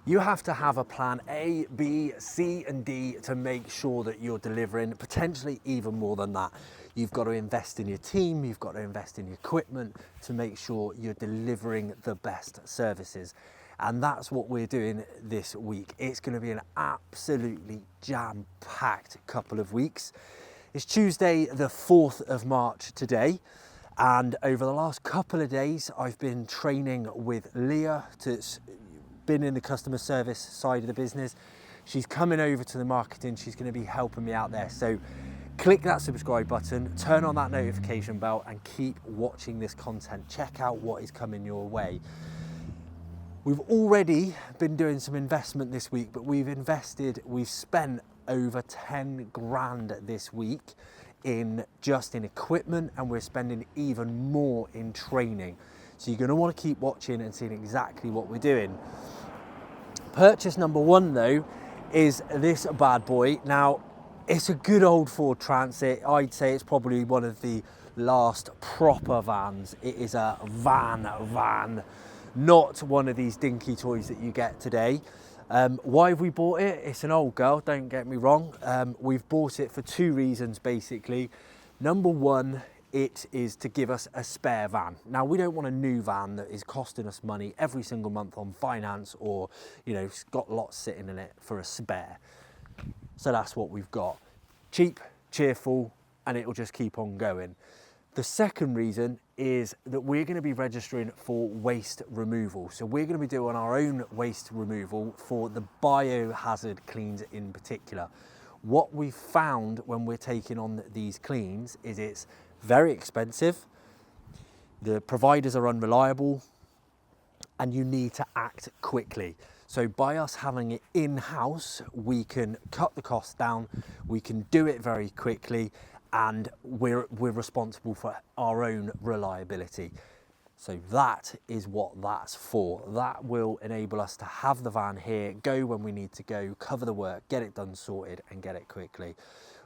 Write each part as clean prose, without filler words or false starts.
You have to have a plan A, B, C and D to make sure that you're delivering, potentially even more than that. You've got to invest in your team, you've got to invest in your equipment to make sure you're delivering the best services. And that's what we're doing this week. It's going to be an absolutely jam-packed couple of weeks. It's Tuesday, the 4th of March today. And over the last couple of days, I've been training with Leah been in the customer service side of the business. She's coming over to the marketing. She's going to be helping me out there. So click that subscribe button, turn on that notification bell and keep watching this content. Check out what is coming your way. We've already been doing some investment this week, but we've spent over 10 grand this week in equipment, and we're spending even more in training. So you're going to want to keep watching and seeing exactly what we're doing. Purchase number one though is this bad boy. Now it's a good old Ford Transit. I'd say it's probably one of the last proper vans. It is a van, not one of these dinky toys that you get today. Why have we bought it? It's an old girl, don't get me wrong. We've bought it for two reasons basically. Number one, it is to give us a spare van. Now we don't want a new van that is costing us money every single month on finance, or it's got lots sitting in it for a spare. So that's what we've got. Cheap, cheerful, and it will just keep on going. The second reason is that we're going to be registering for waste removal. So we're going to be doing our own waste removal for the biohazard cleans in particular. What we've found when we're taking on these cleans is it's very expensive, the providers are unreliable, and you need to act quickly. So by us having it in-house, we can cut the costs down, we can do it very quickly, and we're responsible for our own reliability. So that is what that's for. That will enable us to have the van here, go when we need to go, cover the work, get it done, sorted, and get it quickly.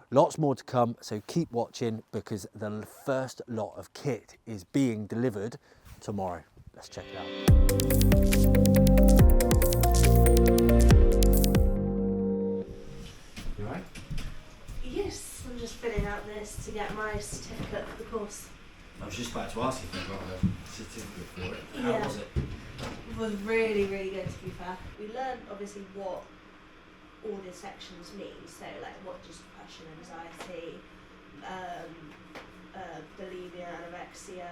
Lots more to come, so keep watching because the first lot of kit is being delivered tomorrow. Let's check it out. You all right? Yes, I'm just filling out this to get my certificate for the course. I was just about to ask if you got a certificate for it. How was it? It was really, really good to be fair. We learned obviously what all the sections mean, so like what does depression, anxiety, bulimia, anorexia,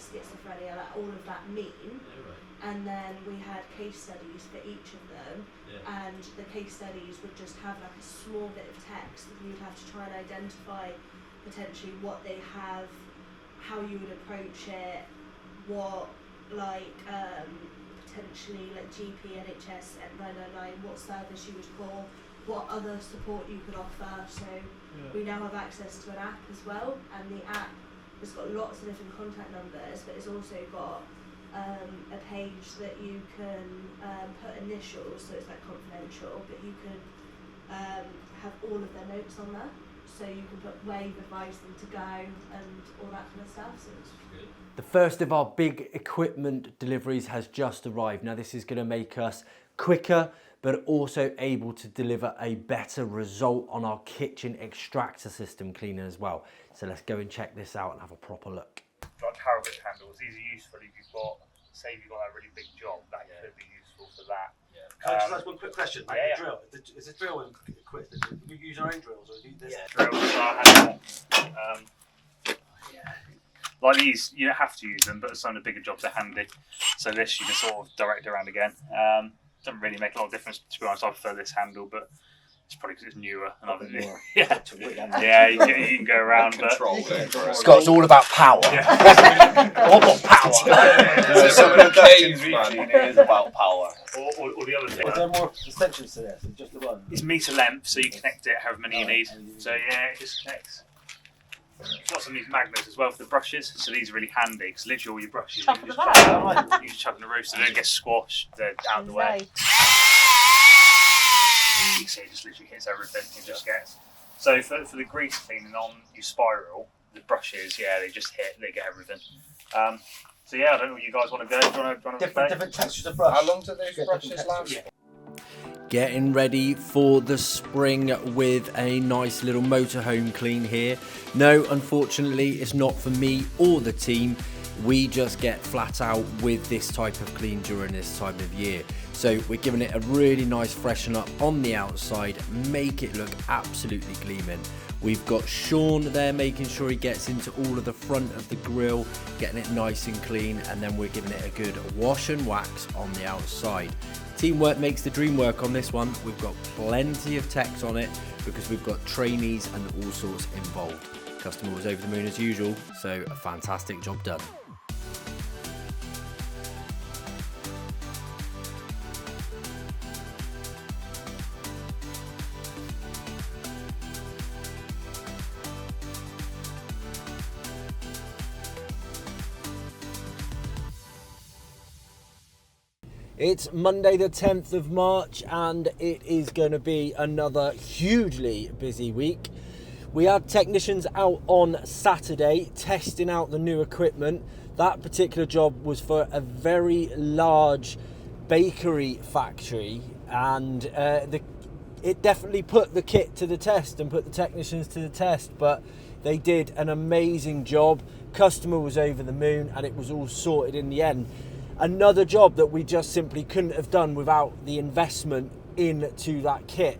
schizophrenia, like all of that mean. Yeah, right. And then we had case studies for each of them, and the case studies would just have like a small bit of text that you'd have to try and identify potentially what they have, how you would approach it, what like potentially like GP, NHS, 999, what service you would call, what other support you could offer. So we now have access to an app as well, and the app has got lots of different contact numbers, but it's also got a page that you can put initials, so it's like confidential, but you can have all of their notes on there. So you can put where you've advised them to go and all that kind of stuff. So it's good. The first of our big equipment deliveries has just arrived. Now this is going to make us quicker, but also able to deliver a better result on our kitchen extractor system cleaner as well. So let's go and check this out and have a proper look. Like harrowing handles, these are useful if you've got, say you've got that really big job, that could be useful for that. Can I just ask one quick question? Like the drill, is the drill equipped? Do we use our own drills or do you do this? Drills are handy. Like these, you don't have to use them, but some of the bigger jobs are handy. So this you can sort of direct around again. Doesn't really make a lot of difference, to be honest. I prefer this handle, but it's probably because it's newer. And you can go around. Scott's all about power. All about power. Some of the caveman is about power. Or the other thing. Is there more extensions to this than just the one? It's meter length, so you connect it however many you need. So it just connects. You've got some of these magnets as well for the brushes, so these are really handy because literally all your brushes you just chuck in the roof so they don't get squashed, they're out of the way. You can see it just literally hits everything, it just gets. So for the grease cleaning on your spiral, the brushes, they just hit, they get everything. So I don't know what you guys want to go. Do you want to different textures of brush. How long do those brushes last? Getting ready for the spring with a nice little motorhome clean here. No, unfortunately, it's not for me or the team. We just get flat out with this type of clean during this time of year. So we're giving it a really nice freshen up on the outside, make it look absolutely gleaming. We've got Sean there making sure he gets into all of the front of the grille, getting it nice and clean, and then we're giving it a good wash and wax on the outside. Teamwork makes the dream work on this one. We've got plenty of techs on it because we've got trainees and all sorts involved. Customer was over the moon as usual, so a fantastic job done. It's Monday the 10th of March and it is going to be another hugely busy week. We had technicians out on Saturday testing out the new equipment. That particular job was for a very large bakery factory, and it definitely put the kit to the test and put the technicians to the test, but they did an amazing job. Customer was over the moon and it was all sorted in the end. Another job that we just simply couldn't have done without the investment into that kit.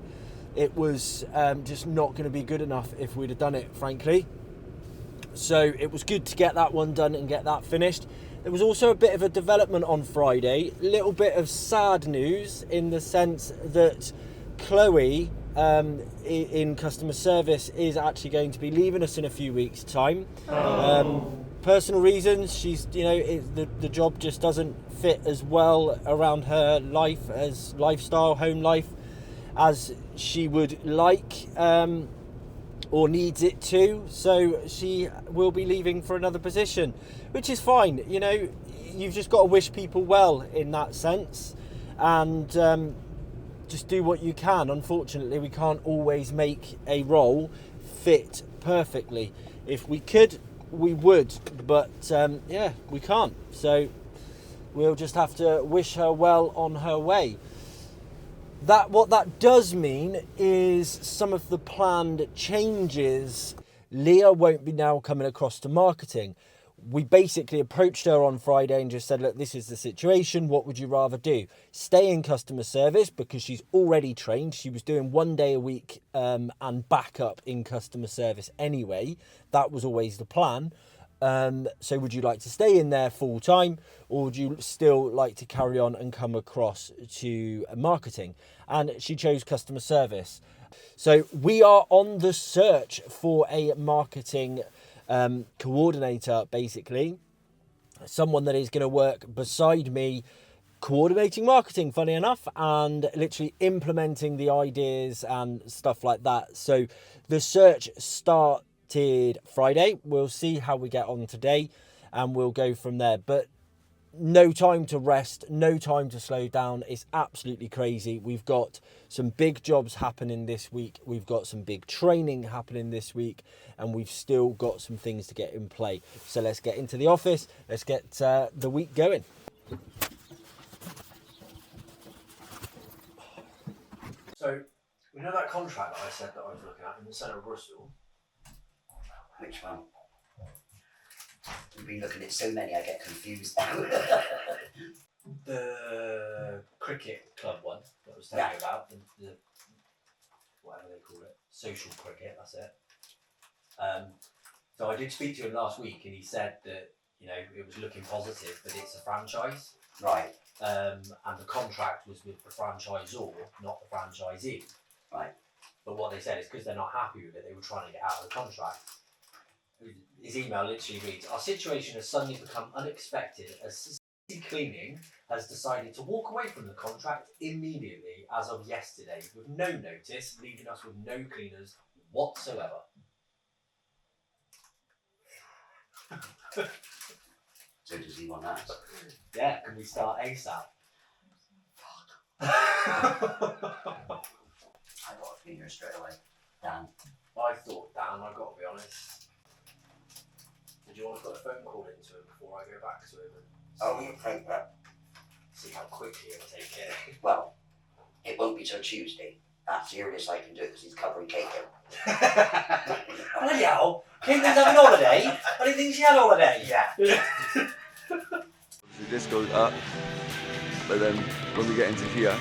It was just not going to be good enough if we'd have done it, frankly. So it was good to get that one done and get that finished. There was also a bit of a development on Friday, a little bit of sad news in the sense that Chloe in customer service is actually going to be leaving us in a few weeks' time. Personal reasons, she's, the job just doesn't fit as well around her life as lifestyle, home life, as she would like or needs it to. So she will be leaving for another position, which is fine. You've just got to wish people well in that sense, and just do what you can. Unfortunately, we can't always make a role fit perfectly. If we could, we would, but we can't. So we'll just have to wish her well on her way. What that does mean is some of the planned changes. Leah won't be now coming across to marketing. We basically approached her on Friday and just said, look, this is the situation. What would you rather do? Stay in customer service because she's already trained. She was doing 1 day a week and back up in customer service anyway. That was always the plan. So would you like to stay in there full time, or would you still like to carry on and come across to marketing? And she chose customer service. So we are on the search for a marketing coordinator, basically. Someone that is going to work beside me, coordinating marketing, funny enough, and literally implementing the ideas and stuff like that. So the search started Friday. We'll see how we get on today and we'll go from there. But no time to rest, no time to slow down. It's absolutely crazy. We've got some big jobs happening this week. We've got some big training happening this week, and we've still got some things to get in play. So let's get into the office. Let's get the week going. So, you know that contract that I said that I was looking at in the centre of Bristol? Which one? We've been looking at so many, I get confused now. The cricket club one that I was telling you about, the whatever they call it, social cricket, that's it. So I did speak to him last week and he said that, it was looking positive, but it's a franchise. Right. And the contract was with the franchisor, not the franchisee. Right. But what they said is because they're not happy with it, they were trying to get out of the contract. His email literally reads, our situation has suddenly become unexpected as City Cleaning has decided to walk away from the contract immediately as of yesterday with no notice, leaving us with no cleaners whatsoever. So does he want that? Yeah, can we start ASAP? I got a cleaner straight away. Dan. I thought Dan, I've got to be honest. Did you want to put a phone call into him before I go back to him and You take that. see how quickly he'll take it? Well, it won't be till Tuesday. That's the earliest I can do it because he's covering cake. Bloody hell! Caitlyn's having holiday? I didn't think she had holiday. Yeah. This goes up, but then when we get into here,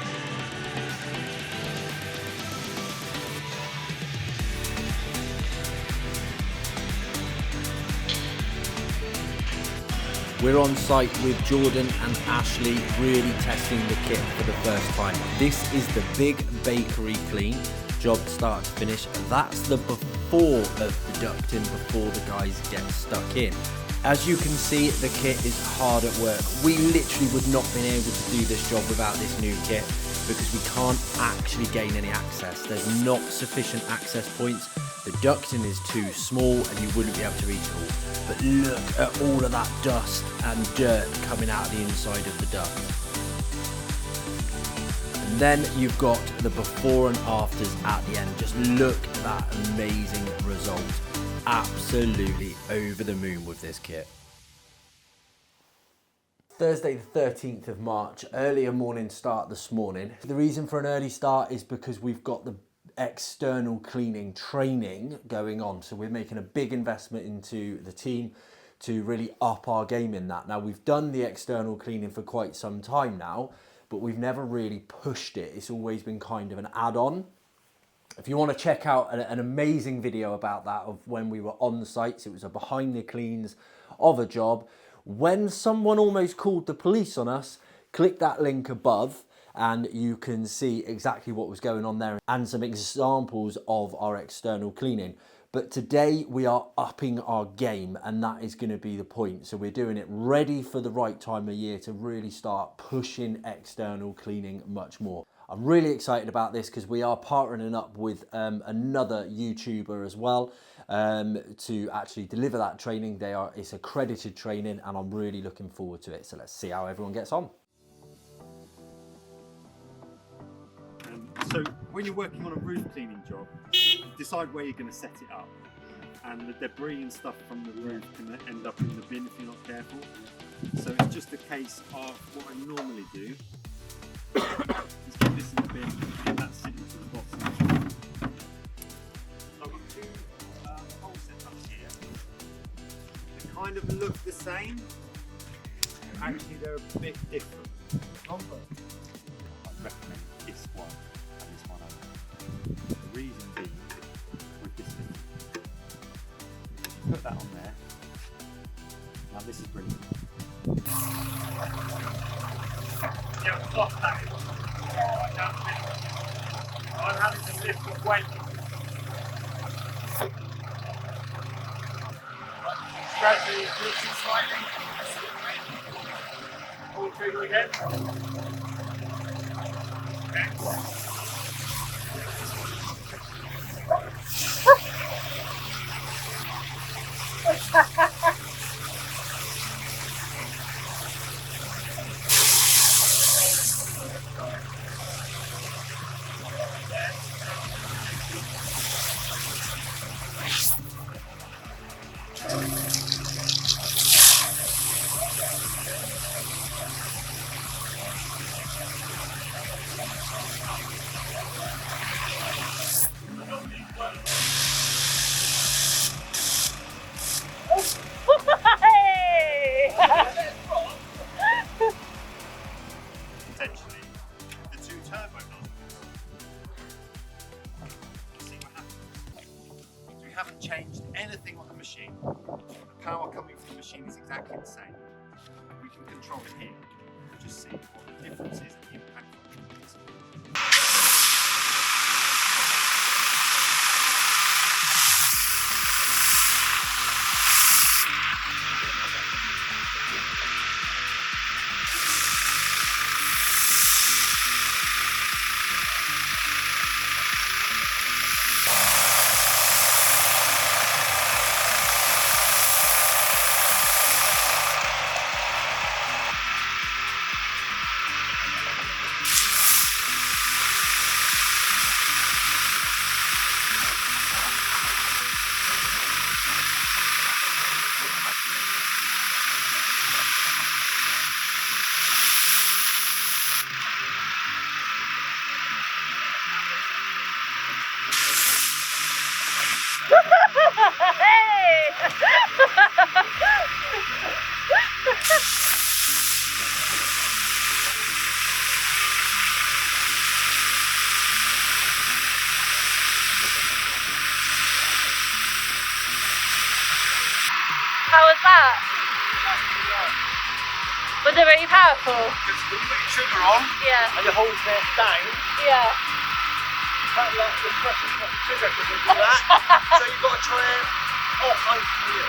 We're on site with Jordan and Ashley, really testing the kit for the first time. This is the big bakery clean, job start to finish. That's the before of the ducting, before the guys get stuck in. As you can see, the kit is hard at work. We literally would not been able to do this job without this new kit because we can't actually gain any access. There's not sufficient access points. The ducting is too small and you wouldn't be able to reach it all. But look at all of that dust and dirt coming out the inside of the duct. And then you've got the before and afters at the end. Just look at that amazing result. Absolutely over the moon with this kit. Thursday the 13th of March, earlier morning start this morning. The reason for an early start is because we've got the external cleaning training going on. So we're making a big investment into the team to really up our game in that. Now we've done the external cleaning for quite some time now, but we've never really pushed it. It's always been kind of an add-on. If you want to check out an amazing video about that of when we were on the sites, it was a behind the cleans of a job. When someone almost called the police on us, click that link above and you can see exactly what was going on there and some examples of our external cleaning. But today we are upping our game and that is going to be the point. So we're doing it ready for the right time of year to really start pushing external cleaning much more. I'm really excited about this because we are partnering up with another YouTuber as well to actually deliver that training. It's accredited training and I'm really looking forward to it. So let's see how everyone gets on. So when you're working on a roof cleaning job, you decide where you're going to set it up, and the debris and stuff from the roof can end up in the bin if you're not careful. So it's just a case of what I normally do is put this in the bin and that's sitting to the bottom. So I've got two hole setups here. They kind of look the same, actually they're a bit different. I recommend this one and this one only. The reason being, with this fitting, you put that on there. Now this is brilliant. Yeah, what's that? I'm having to lift the weight. Gradually increasing slightly. Pull the trigger again. Potentially the two turbo nozzles. See what happens. So we haven't changed anything on the machine. The power coming from the machine is exactly the same. We can control it here. We'll just see what the difference is and the impact on it is. Was it really powerful? Because when you put your trigger on Yeah. and you hold it down, Yeah. can't let the pressure put the trigger because you do that. So you've got to try it off and through.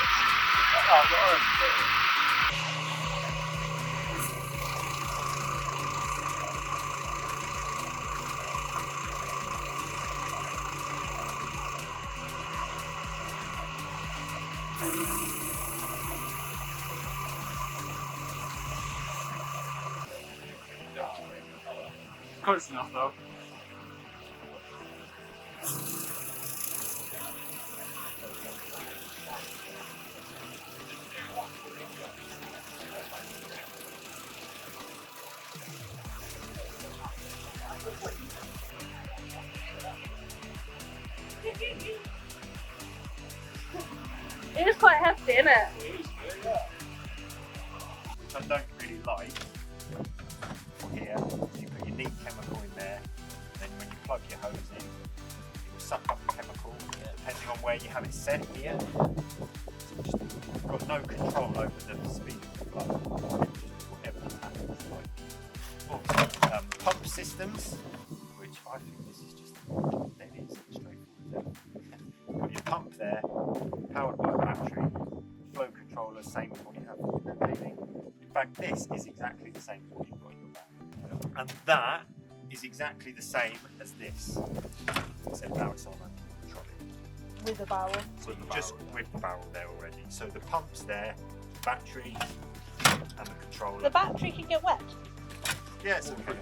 Close enough though. It is quite hefty, isn't it? Which I don't really like. Here, you put your neat chemical in there, then when you plug your hose in, it will suck up the chemical, depending on where you have it set here. So you've got no control over the speed of the flow, whatever the tap is like. Pump systems, which I think this is just dead easy, straightforward. Got your pump there, powered by a battery, flow controller, same as what you have in the cleaning. In fact, this is exactly the same as what you've got in your bag. And that is exactly the same as this, except now it's on a trolley. With a barrel. So just with the barrel there already. So the pump's there, battery, and the controller. The battery can get wet. Yeah, it's okay.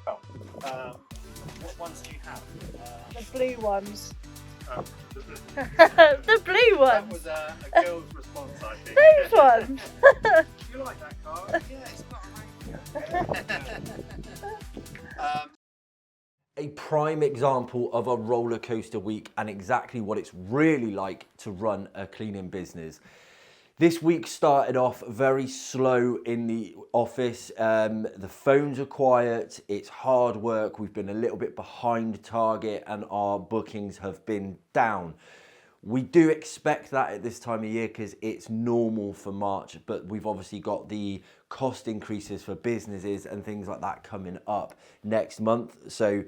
Well, what ones do you have? The blue ones. The blue. The blue That ones. was a girl's response, I think. Those ones. Do you like that car? Yeah, it's not A prime example of a roller coaster week and exactly what it's really like to run a cleaning business. This week started off very slow in the office. The phones are quiet, it's hard work. We've been a little bit behind target and our bookings have been down. We do expect that at this time of year because it's normal for March, but we've obviously got the cost increases for businesses and things like that coming up next month. So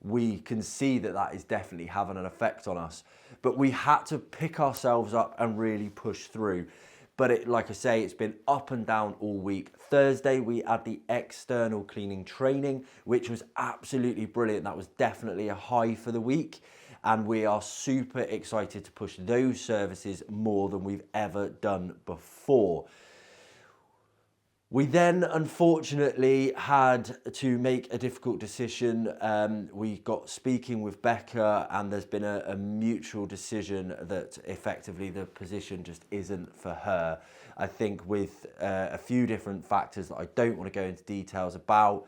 we can see that that is definitely having an effect on us. But we had to pick ourselves up and really push through. But like I say, it's been up and down all week. Thursday, we had the external cleaning training, which was absolutely brilliant. That was definitely a high for the week. And we are super excited to push those services more than we've ever done before. We then, unfortunately, had to make a difficult decision. We got speaking with Becca and there's been a mutual decision that effectively the position just isn't for her. I think with a few different factors that I don't want to go into details about,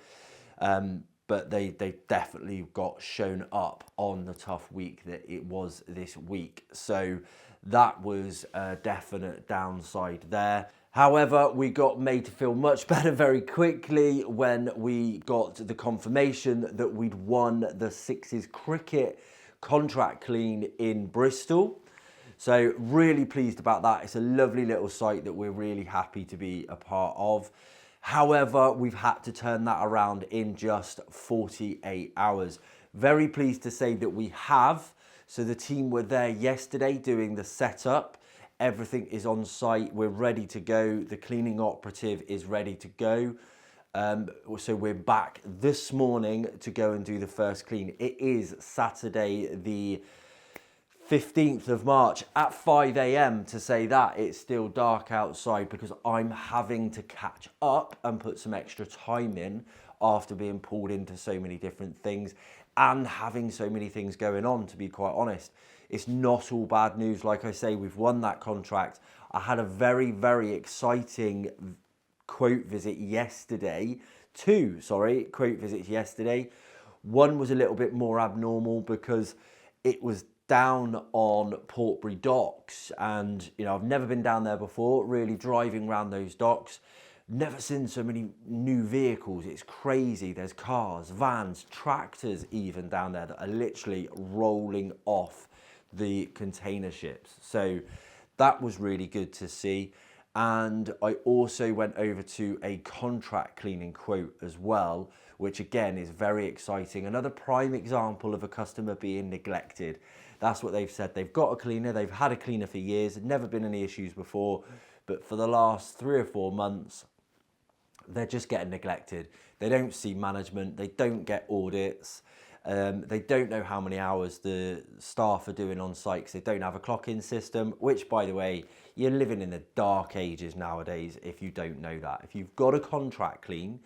but they definitely got shown up on the tough week that it was this week. So that was a definite downside there. However, we got made to feel much better very quickly when we got the confirmation that we'd won the Sixes cricket contract clean in Bristol. So really pleased about that. It's a lovely little site that we're really happy to be a part of. However, we've had to turn that around in just 48 hours. Very pleased to say that we have. So the team were there yesterday doing the setup. Everything is on site, we're ready to go. The cleaning operative is ready to go. So we're back this morning to go and do the first clean. It is Saturday the 15th of March at 5 a.m. to say that it's still dark outside because I'm having to catch up and put some extra time in after being pulled into so many different things and having so many things going on, to be quite honest. It's not all bad news. Like I say, we've won that contract. I had a very, very exciting quote visit yesterday. Two quote visits yesterday. One was a little bit more abnormal because it was down on Portbury docks. And, you know, I've never been down there before, really driving around those docks. Never seen so many new vehicles. It's crazy. There's cars, vans, tractors even down there that are literally rolling off the container ships. So that was really good to see. And I also went over to a contract cleaning quote as well, which again is very exciting. Another prime example of a customer being neglected. That's what they've said. They've got a cleaner, they've had a cleaner for years, there'd never been any issues before, but for the last 3 or 4 months, they're just getting neglected. They don't see management, they don't get audits, they don't know how many hours the staff are doing on site because they don't have a clock-in system, which, by the way, you're living in the dark ages nowadays if you don't know that. If you've got a contract clean,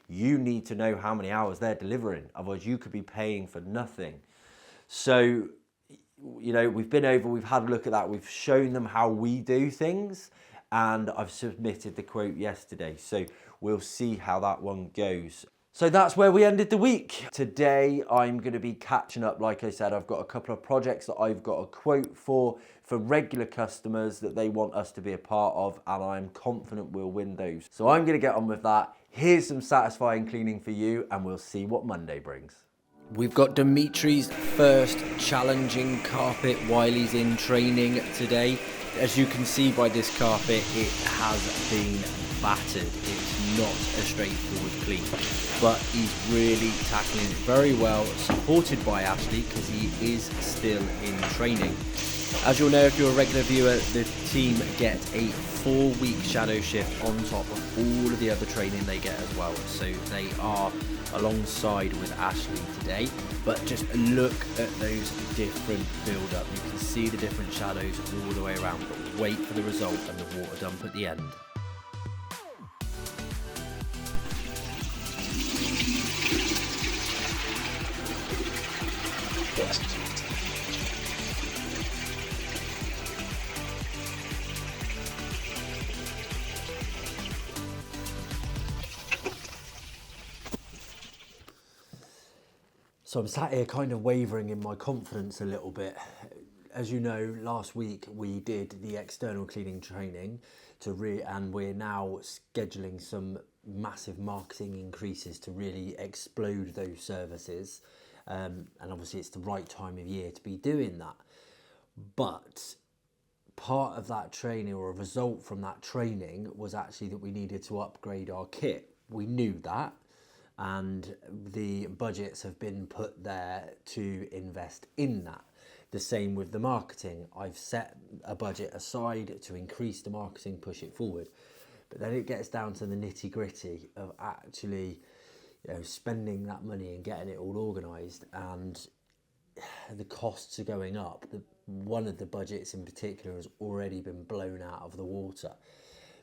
you need to know how many hours they're delivering, otherwise you could be paying for nothing. So, you know, we've been over, we've had a look at that, we've shown them how we do things, and I've submitted the quote yesterday, so we'll see how that one goes. So that's where we ended the week. Today I'm going to be catching up. Like I said, I've got a couple of projects that I've got a quote for regular customers that they want us to be a part of, and I'm confident we'll win those. So I'm going to get on with that. Here's some satisfying cleaning for you, and we'll see what Monday brings. We've got Dimitri's first challenging carpet while he's in training today. As you can see by this carpet, it has been battered. It's not a straightforward clean, but he's really tackling it very well, supported by Ashley because he is still in training. As you'll know if you're a regular viewer, the team get a 4-week shadow shift on top of all of the other training they get as well. So they are alongside with Ashley today, but just look at those different build-up. You can see the different shadows all the way around, but wait for the result and the water dump at the end. So I'm sat here kind of wavering in my confidence a little bit. As you know, last week we did the external cleaning training and we're now scheduling some massive marketing increases to really explode those services. And obviously it's the right time of year to be doing that. But part of that training, or a result from that training, was actually that we needed to upgrade our kit. We knew that, and the budgets have been put there to invest in that. The same with the marketing. I've set a budget aside to increase the marketing, push it forward. But then it gets down to the nitty gritty of actually, you know, spending that money and getting it all organised, and the costs are going up. One of the budgets in particular has already been blown out of the water.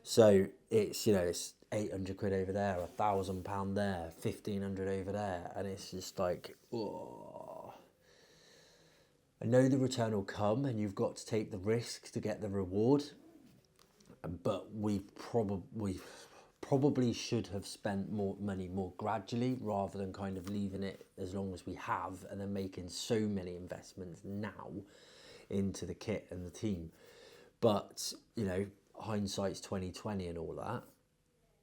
So it's, you know, it's 800 quid over there, £1,000 there, 1,500 over there, and it's just like, oh. I know the return will come, and you've got to take the risk to get the reward, but we probably should have spent more money more gradually, rather than kind of leaving it as long as we have and then making so many investments now into the kit and the team. But, you know, hindsight's 20/20 and all that.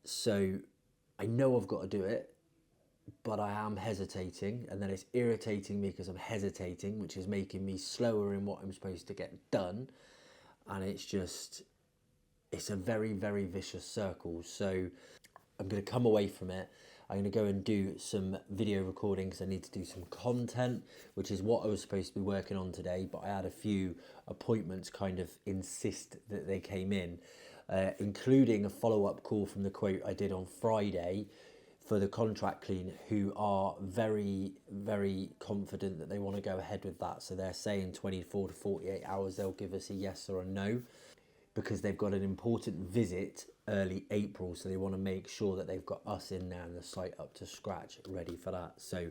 So I know I've got to do it, but I am hesitating, and then it's irritating me because I'm hesitating, which is making me slower in what I'm supposed to get done. And it's a very, very vicious circle. So I'm going to come away from it. I'm going to go and do some video recording because I need to do some content, which is what I was supposed to be working on today, but I had a few appointments kind of insist that they came in, including a follow-up call from the quote I did on Friday for the contract clean, who are very, very confident that they want to go ahead with that. So they're saying 24 to 48 hours they'll give us a yes or a no, because they've got an important visit early April, so they want to make sure that they've got us in there and the site up to scratch, ready for that. So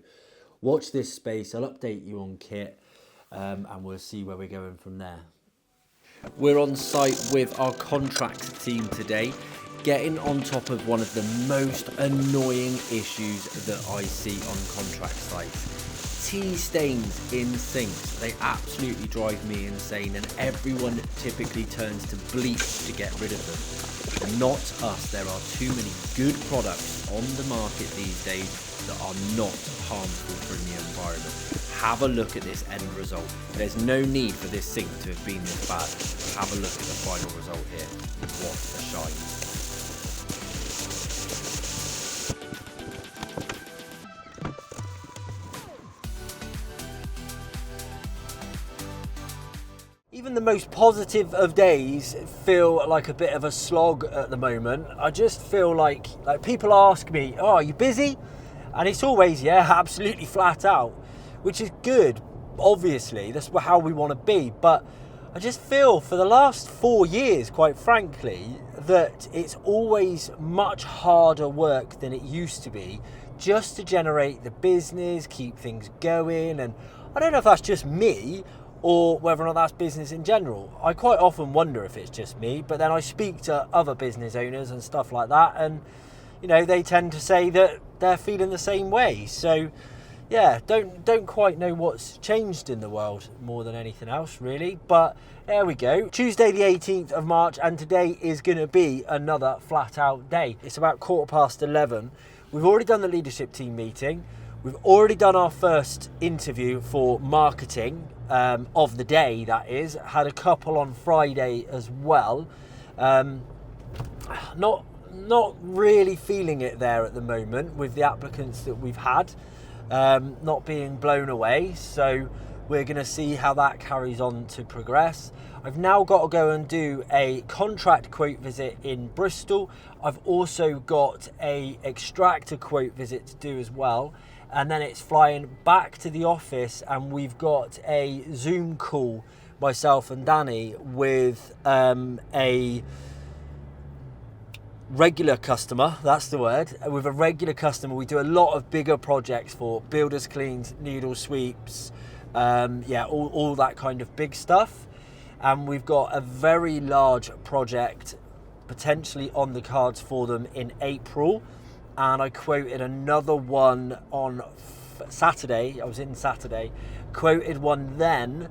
watch this space, I'll update you on kit, and we'll see where we're going from there. We're on site with our contract team today. getting on top of one of the most annoying issues that I see on contract sites. Tea stains in sinks, they absolutely drive me insane, and everyone typically turns to bleach to get rid of them. Not us. There are too many good products on the market these days that are not harmful for the environment. Have a look at this end result. There's no need for this sink to have been this bad. Have a look at the final result here. What a shine. Even the most positive of days feel like a bit of a slog at the moment. I just feel like people ask me, oh, are you busy? And it's always, yeah, absolutely flat out, which is good. Obviously, that's how we want to be. But I just feel for the last 4 years, quite frankly, that it's always much harder work than it used to be just to generate the business, keep things going. And I don't know if that's just me or whether or not that's business in general. I quite often wonder if it's just me, but then I speak to other business owners and stuff like that, and you know, they tend to say that they're feeling the same way. So yeah, don't quite know what's changed in the world more than anything else really, but there we go. Tuesday the 18th of March, and today is going to be another flat out day. It's about 11:15. We've already done the leadership team meeting. We've already done our first interview for marketing of the day, that is. Had a couple on Friday as well. Not really feeling it there at the moment with the applicants that we've had, not being blown away. So we're going to see how that carries on to progress. I've now got to go and do a contract quote visit in Bristol. I've also got a extractor quote visit to do as well. And then it's flying back to the office, and we've got a Zoom call, myself and Danny, with a regular customer, that's the word, with a regular customer. We do a lot of bigger projects for builders cleans, needle sweeps, yeah, all that kind of big stuff. And we've got a very large project potentially on the cards for them in April. And I quoted another one on Saturday. I was in Saturday, quoted one then,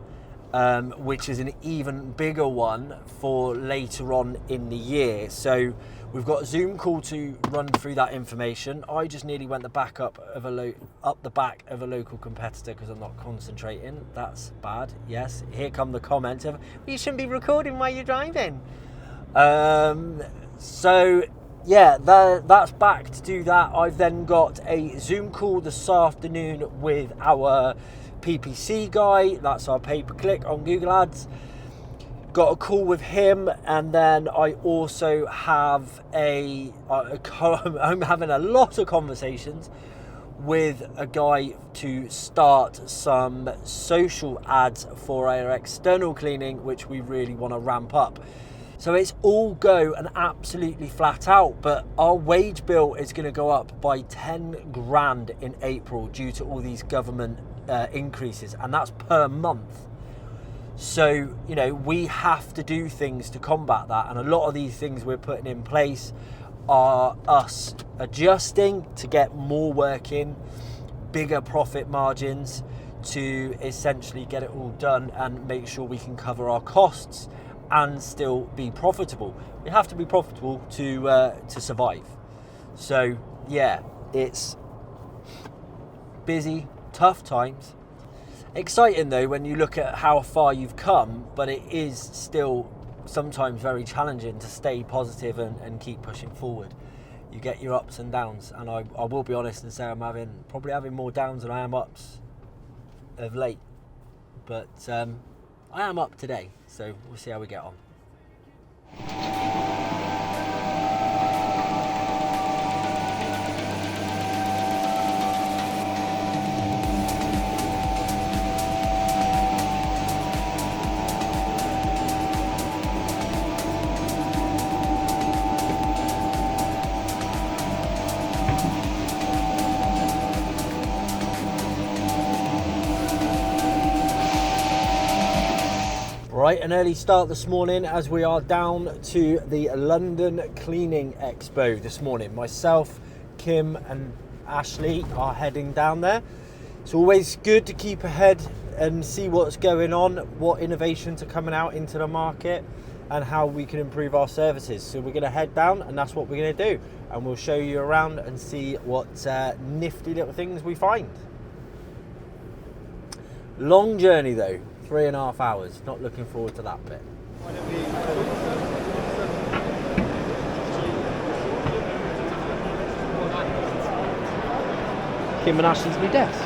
which is an even bigger one for later on in the year. So we've got a Zoom call to run through that information. I just nearly went up the back of a local competitor because I'm not concentrating. That's bad. Yes, here come the comments of, you shouldn't be recording while you're driving. So yeah, that's back to do that. I've then got a Zoom call this afternoon with our PPC guy. That's our pay-per-click on Google Ads. Got a call with him, and then I also have I'm having a lot of conversations with a guy to start some social ads for our external cleaning, which we really want to ramp up. So it's all go and absolutely flat out, but our wage bill is going to go up by 10 grand in April due to all these government increases, and that's per month. So, you know, we have to do things to combat that, and a lot of these things we're putting in place are us adjusting to get more work in, bigger profit margins, to essentially get it all done and make sure we can cover our costs and still be profitable. We have to be profitable to survive. So yeah, it's busy, tough times. Exciting though when you look at how far you've come, but it is still sometimes very challenging to stay positive and keep pushing forward. You get your ups and downs, and I will be honest and say I'm probably having more downs than I am ups of late. But I am up today, so we'll see how we get on. Right, an early start this morning as we are down to the London Cleaning Expo this morning. Myself, Kim and Ashley are heading down there. It's always good to keep ahead and see what's going on, what innovations are coming out into the market and how we can improve our services. So we're going to head down and that's what we're going to do. And we'll show you around and see what nifty little things we find. Long journey though, 3.5 hours. Not looking forward to that bit. Kim and Ashley's new desk.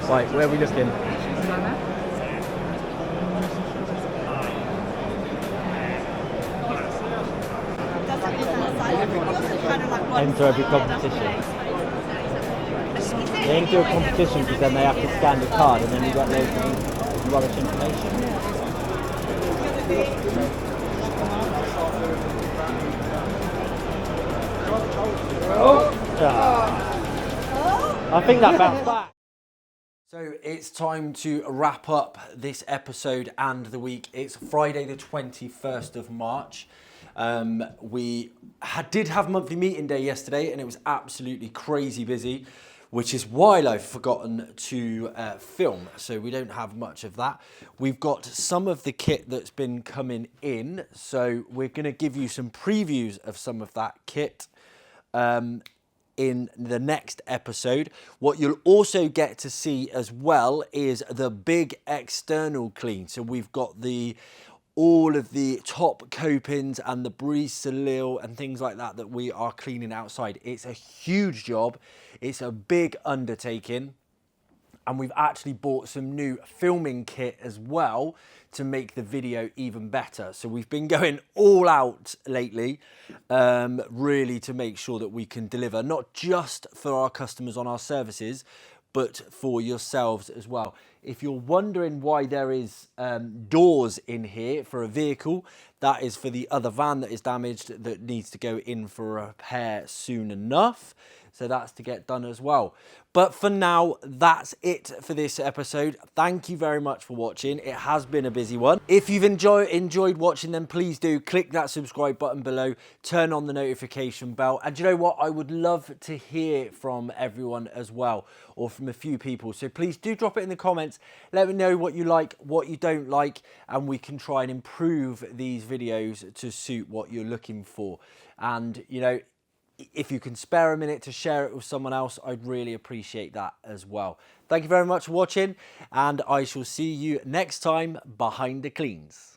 Right, where are we looking? Enter every competition. They enter a competition because then they have to scan the card and then you get loads of rubbish information. I think that bounced back. So it's time to wrap up this episode and the week. It's Friday the 21st of March. We did have monthly meeting day yesterday and it was absolutely crazy busy, which is why I've forgotten to film. So we don't have much of that. We've got some of the kit that's been coming in. So we're going to give you some previews of some of that kit. In the next episode. What you'll also get to see as well is the big external clean. So we've got all of the top copings and the brise-soleil and things like that that we are cleaning outside. It's a huge job. It's a big undertaking. And we've actually bought some new filming kit as well to make the video even better. So we've been going all out lately, really to make sure that we can deliver, not just for our customers on our services, but for yourselves as well. If you're wondering why there is doors in here for a vehicle, that is for the other van that is damaged that needs to go in for a repair soon enough. So that's to get done as well. But for now, that's it for this episode. Thank you very much for watching. It has been a busy one. If you've enjoyed watching, then please do click that subscribe button below, turn on the notification bell. And you know what? I would love to hear from everyone as well, or from a few people. So please do drop it in the comments. Let me know what you like, what you don't like, and we can try and improve these videos to suit what you're looking for. And, you know, if you can spare a minute to share it with someone else, I'd really appreciate that as well. Thank you very much for watching, and I shall see you next time behind the cleans.